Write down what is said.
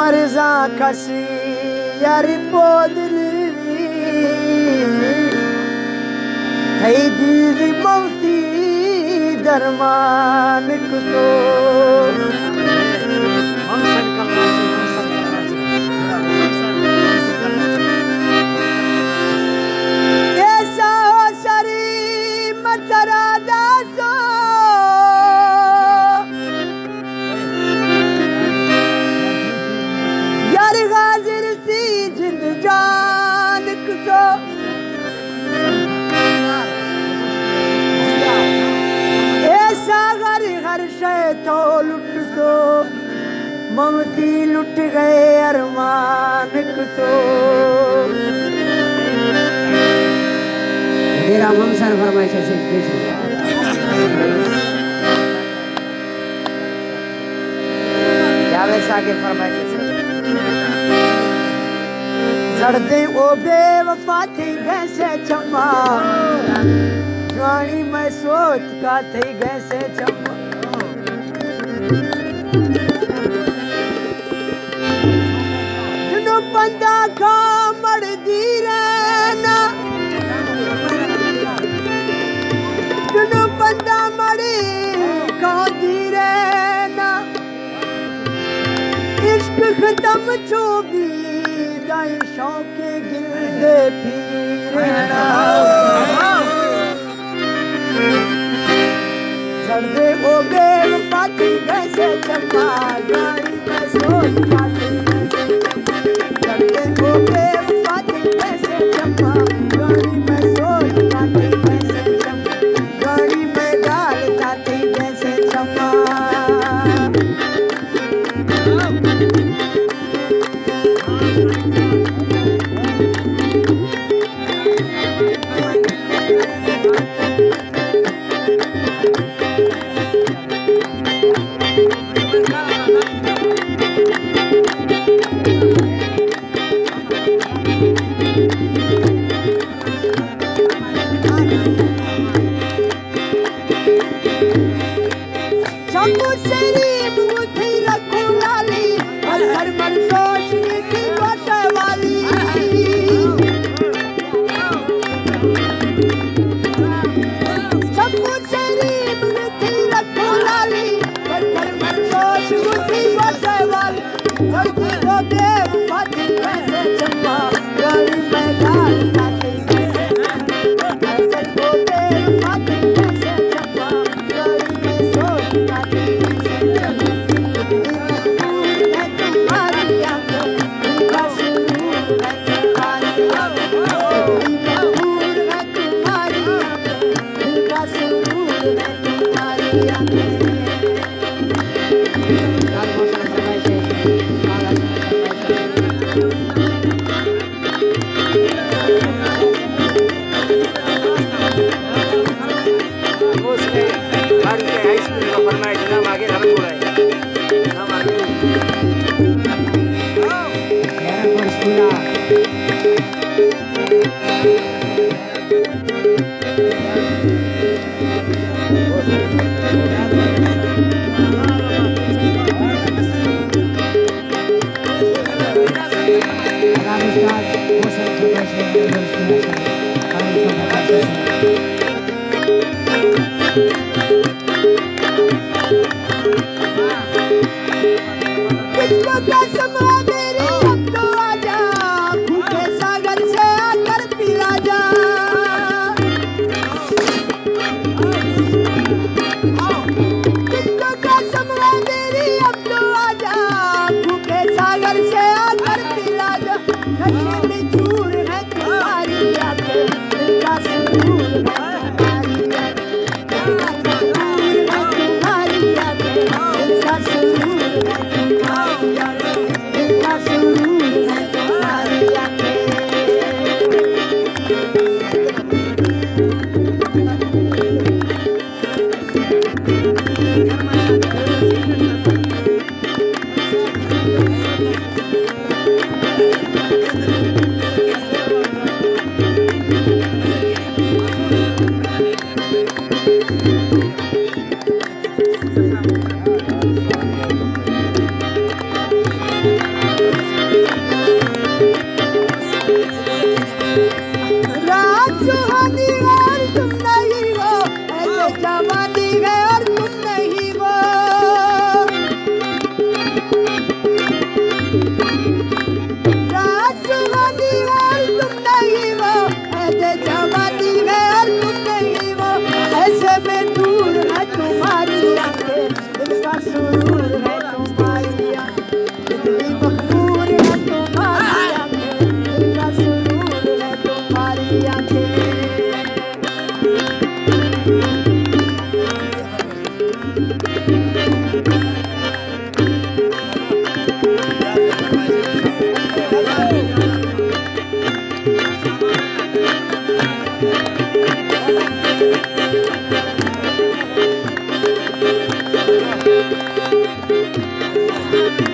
मर्जा खसी यारी पोदली है दीदी मौसी दरमान कुतो ऐसा हो सरी मतरा दासो यार गाजिर सी जिंद जान कुतो ऐसा हर शय तो लुट सो ममती लुट गए अरमान कुतो मेरा ममसर फरमाइश से जावेद साकिर फरमाइश से सड़दे ओ बेवफा थी गैसे चम्मा जवानी मैं सोच का थी गैसे चम्मा जुनो बंदा खा मर दी रहना जुनो बंदा मरे खा दी रहना इश्क खत्म छो भी दाई शौके गिरदे फिरना सड़दे ओ बेवफा थी गैसे चम्मा गाड़ी में सोच पाती सड़दे ओ बेवफा थी गैसे चम्मा गाड़ी में सोच पाती गैसे चम्मा गाड़ी में गाल जाती गैसे चम्मा शम्मू सेरी मुझे रखू लाली और हर मन रोशनी की गोटे वाली शम्मू सेरी मुझे रखू लाली और हर मन रोशनी की गोटे वाली लड़की को बेवफा थी गैसे चम्मा गाड़ी में गाल जाती गैसे ऐसे को बेवफा थी गैसे चम्मा गाड़ी में सोच जाती Surur हाँ